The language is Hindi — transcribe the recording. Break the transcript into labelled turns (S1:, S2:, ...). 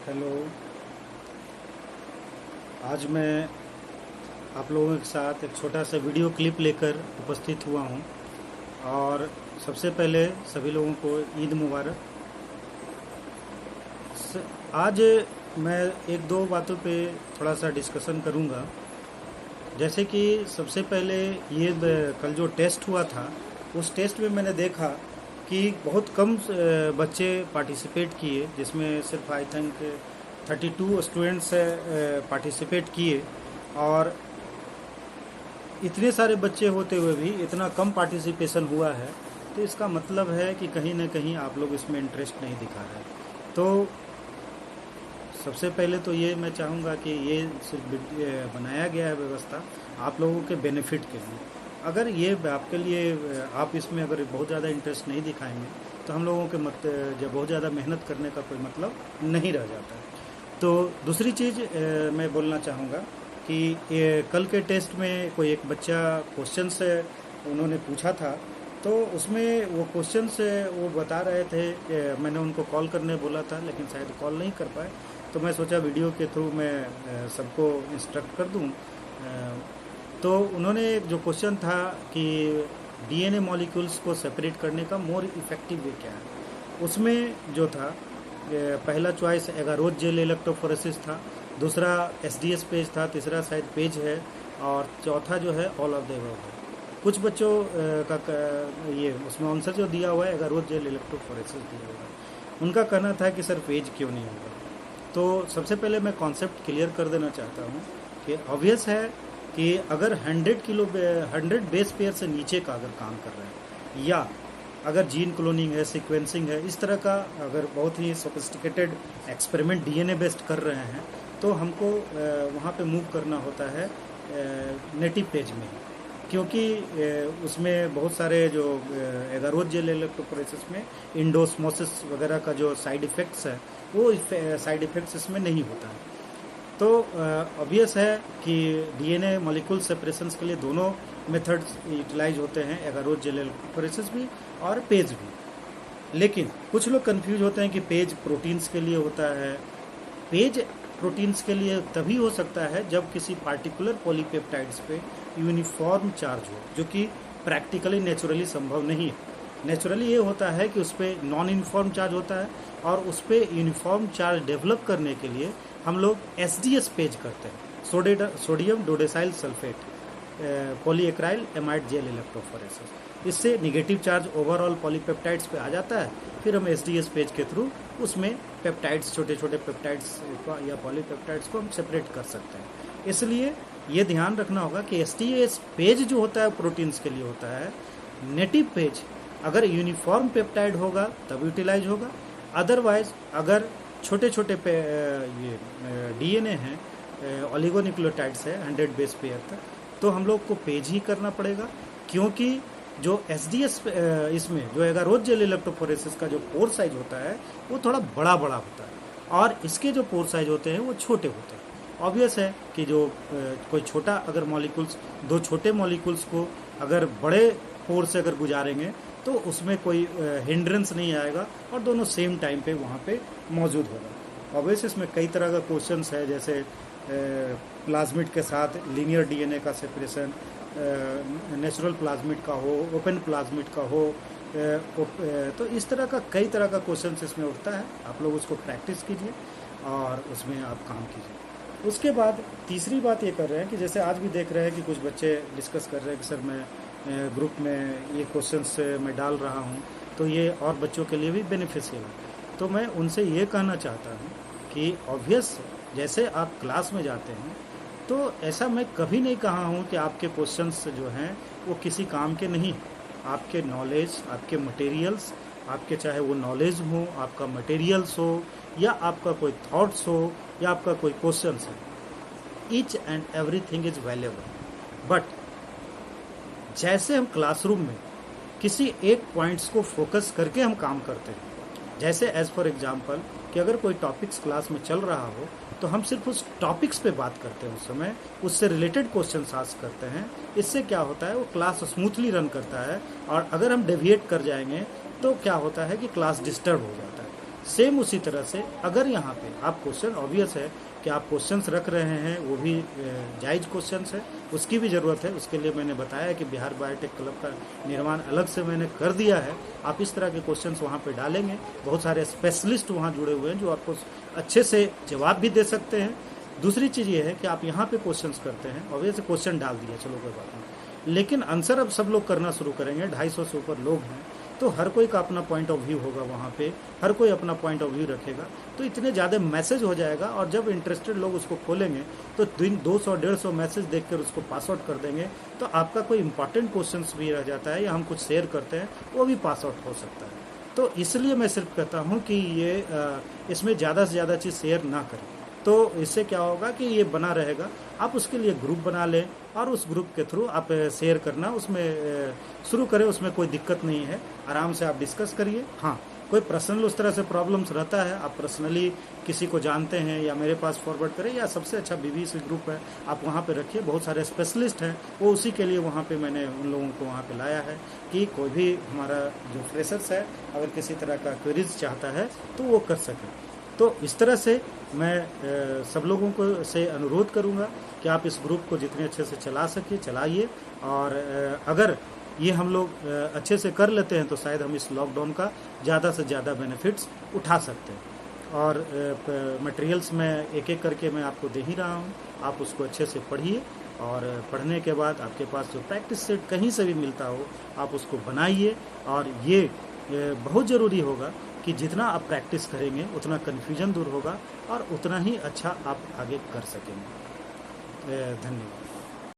S1: हेलो। आज मैं आप लोगों के साथ एक छोटा सा वीडियो क्लिप लेकर उपस्थित हुआ हूँ। और सबसे पहले सभी लोगों को ईद मुबारक। आज मैं एक दो बातों पे थोड़ा सा डिस्कशन करूँगा। जैसे कि सबसे पहले ये कल जो टेस्ट हुआ था, उस टेस्ट में मैंने देखा कि बहुत कम बच्चे पार्टिसिपेट किए, जिसमें सिर्फ आई थिंक 32 स्टूडेंट्स पार्टिसिपेट किए। और इतने सारे बच्चे होते हुए भी इतना कम पार्टिसिपेशन हुआ है, तो इसका मतलब है कि कहीं ना कहीं आप लोग इसमें इंटरेस्ट नहीं दिखा रहे। तो सबसे पहले तो ये मैं चाहूँगा कि ये सिर्फ बनाया गया है व्यवस्था आप लोगों के बेनिफिट के लिए। अगर ये आपके लिए आप इसमें अगर बहुत ज़्यादा इंटरेस्ट नहीं दिखाएंगे तो हम लोगों के जब बहुत ज़्यादा मेहनत करने का कोई मतलब नहीं रह जाता है। तो दूसरी चीज़ मैं बोलना चाहूँगा कि कल के टेस्ट में कोई एक बच्चा क्वेश्चन से उन्होंने पूछा था, तो उसमें वो क्वेश्चन से वो बता रहे थे कि मैंने उनको कॉल करने बोला था लेकिन शायद कॉल नहीं कर पाए, तो मैं सोचा वीडियो के थ्रू मैं सबको इंस्ट्रक्ट कर दूं। तो उन्होंने जो क्वेश्चन था कि डीएनए मॉलिक्यूल्स को सेपरेट करने का मोर इफ़ेक्टिव वे क्या है, उसमें जो था पहला चॉइस एगारोज जेल इलेक्ट्रोफोरेसिस था, दूसरा एसडीएस पेज था, तीसरा शायद पेज है, और चौथा जो है ऑल ऑफ द अबव है। कुछ बच्चों ये उसमें आंसर जो दिया हुआ है एगारोज जेल इलेक्ट्रोफोरेसिस दिया हुआ है। उनका कहना था कि सर पेज क्यों नहीं होगा। तो सबसे पहले मैं कॉन्सेप्ट क्लियर कर देना चाहता हूँ कि ऑब्वियस है कि अगर 100 बेस पेयर से नीचे का अगर काम कर रहे हैं, या अगर जीन क्लोनिंग है, सीक्वेंसिंग है, इस तरह का अगर बहुत ही सोफिस्टिकेटेड एक्सपेरिमेंट डीएनए बेस्ड कर रहे हैं, तो हमको वहाँ पे मूव करना होता है नेटिव पेज में, क्योंकि उसमें बहुत सारे जो एगारोज जेल इलेक्ट्रोफोरेसिस में इंडोस्मोसिस वगैरह का जो साइड इफ़ेक्ट्स है, वो साइड इफ़ेक्ट्स इसमें नहीं होता है। तो ऑब्वियस है कि डीएनए मॉलिक्यूल सेपरेशंस के लिए दोनों मेथड्स यूटिलाइज होते हैं, एगारोज जेल इलेक्ट्रोफोरेसिस भी और पेज भी। लेकिन कुछ लोग कंफ्यूज होते हैं कि पेज प्रोटीन्स के लिए होता है। पेज प्रोटीन्स के लिए तभी हो सकता है जब किसी पार्टिकुलर पॉलीपेप्टाइड्स पे यूनिफॉर्म चार्ज हो, जो कि प्रैक्टिकली नेचुरली संभव नहीं है। नेचुरली ये होता है कि उस पर नॉन यूनिफॉर्म चार्ज होता है, और उस पर यूनिफॉर्म चार्ज डेवलप करने के लिए हम लोग एसडीएस पेज करते हैं, sodium dodecyl sulphate polyacrylamide gel electrophoresis. इससे निगेटिव चार्ज ओवरऑल पॉलीपेप्टाइड्स पे आ जाता है, फिर हम एसडीएस पेज के थ्रू उसमें पेप्टाइड्स, छोटे छोटे पेप्टाइड्स या पॉलीपेप्टाइड्स को हम सेपरेट कर सकते हैं। इसलिए ये ध्यान रखना होगा कि एसडीएस पेज जो होता है प्रोटीन्स के लिए होता है। नेटिव पेज अगर यूनिफॉर्म पेप्टाइड होगा तब यूटिलाइज होगा, अदरवाइज अगर छोटे छोटे ये डीएनए हैं, ऑलिगोन्यूक्लियोटाइड्स है 100 बेस पेयर तक, तो हम लोग को पेज ही करना पड़ेगा, क्योंकि जो एसडीएस इसमें जो एगारोज जेल इलेक्ट्रोफोरेसिस का जो पोर साइज होता है वो थोड़ा बड़ा बड़ा होता है, और इसके जो पोर साइज होते हैं वो छोटे होते हैं। ऑब्वियस है कि जो कोई छोटा अगर मॉलिक्यूल्स, दो छोटे मॉलिक्यूल्स को अगर बड़े पोर से अगर गुजारेंगे तो उसमें कोई हिंड्रेंस नहीं आएगा और दोनों सेम टाइम पे वहाँ पे मौजूद होगा। ऑब्वियस इसमें कई तरह का क्वेश्चंस है, जैसे प्लाज्मिड के साथ लीनियर डीएनए का सेपरेशन, नेचुरल प्लाज्मिड का हो, ओपन प्लाज्मिड का हो, तो इस तरह का कई तरह का क्वेश्चन इसमें उठता है। आप लोग उसको प्रैक्टिस कीजिए और उसमें आप काम कीजिए। उसके बाद तीसरी बात ये कर रहे हैं कि जैसे आज भी देख रहे हैं कि कुछ बच्चे डिस्कस कर रहे हैं कि सर मैं ग्रुप में ये क्वेश्चंस मैं डाल रहा हूँ तो ये और बच्चों के लिए भी बेनिफिशियल है। तो मैं उनसे ये कहना चाहता हूँ कि ऑब्वियस जैसे आप क्लास में जाते हैं, तो ऐसा मैं कभी नहीं कहा हूँ कि आपके क्वेश्चंस जो हैं वो किसी काम के नहीं। आपके नॉलेज, आपके मटेरियल्स, आपके चाहे वो नॉलेज हो, आपका मटेरियल्स हो, या आपका कोई थॉट्स हो, या आपका कोई क्वेश्चंस है, each and everything is valuable. But जैसे हम क्लासरूम में किसी एक पॉइंट्स को फोकस करके हम काम करते हैं, जैसे एज फॉर एग्जांपल कि अगर कोई टॉपिक्स क्लास में चल रहा हो तो हम सिर्फ उस टॉपिक्स पे बात करते हैं, उस समय उससे रिलेटेड क्वेश्चन आस्क करते हैं। इससे क्या होता है, वो क्लास स्मूथली रन करता है। और अगर हम डेविएट कर जाएंगे तो क्या होता है कि क्लास डिस्टर्ब हो जाता है। सेम उसी तरह से अगर यहाँ पे आप क्वेश्चन, ऑब्वियस है कि आप क्वेश्चंस रख रहे हैं, वो भी जायज़ क्वेश्चंस है, उसकी भी ज़रूरत है। उसके लिए मैंने बताया कि बिहार बायोटेक क्लब का निर्माण अलग से मैंने कर दिया है। आप इस तरह के क्वेश्चंस वहाँ पे डालेंगे, बहुत सारे स्पेशलिस्ट वहाँ जुड़े हुए हैं जो आपको अच्छे से जवाब भी दे सकते हैं। दूसरी चीज़ ये है कि आप यहाँ पे क्वेश्चंस करते हैं, ऑब्वियस क्वेश्चन डाल दिया, चलो कोई बात नहीं, लेकिन आंसर अब सब लोग करना शुरू करेंगे। 250 से ऊपर लोग हैं, तो हर कोई का अपना पॉइंट ऑफ व्यू होगा, वहाँ पे हर कोई अपना पॉइंट ऑफ व्यू रखेगा, तो इतने ज़्यादा मैसेज हो जाएगा। और जब इंटरेस्टेड लोग उसको खोलेंगे तो 200-150 मैसेज देखकर उसको पास आउट कर देंगे, तो आपका कोई इंपॉर्टेंट क्वेश्चन भी रह जाता है या हम कुछ शेयर करते हैं वो भी पास आउट हो सकता है। तो इसलिए मैं सिर्फ कहता हूँ कि ये इसमें ज़्यादा से ज़्यादा चीज़ शेयर ना करें, तो इससे क्या होगा कि ये बना रहेगा। आप उसके लिए ग्रुप बना लें और उस ग्रुप के थ्रू आप शेयर करना उसमें शुरू करें, उसमें कोई दिक्कत नहीं है, आराम से आप डिस्कस करिए। हाँ, कोई पर्सनल उस तरह से प्रॉब्लम्स रहता है, आप पर्सनली किसी को जानते हैं या मेरे पास फॉरवर्ड करें, या सबसे अच्छा बीबीसी ग्रुप है, आप वहाँ पे रखिए, बहुत सारे स्पेशलिस्ट हैं, वो उसी के लिए वहाँ पे मैंने उन लोगों को वहाँ पे लाया है कि कोई भी हमारा जो फ्रेशर्स है अगर किसी तरह का क्वेरीज चाहता है तो वो कर सके। तो इस तरह से मैं सब लोगों को से अनुरोध करूंगा कि आप इस ग्रुप को जितने अच्छे से चला सके चलाइए, और अगर ये हम लोग अच्छे से कर लेते हैं तो शायद हम इस लॉकडाउन का ज़्यादा से ज़्यादा बेनिफिट्स उठा सकते हैं। और मटेरियल्स मैं एक एक करके मैं आपको दे ही रहा हूँ, आप उसको अच्छे से पढ़िए, और पढ़ने के बाद आपके पास जो प्रैक्टिस सेट कहीं से भी मिलता हो आप उसको बनाइए। और ये बहुत ज़रूरी होगा कि जितना आप प्रैक्टिस करेंगे उतना कन्फ्यूजन दूर होगा और उतना ही अच्छा आप आगे कर सकेंगे। धन्यवाद।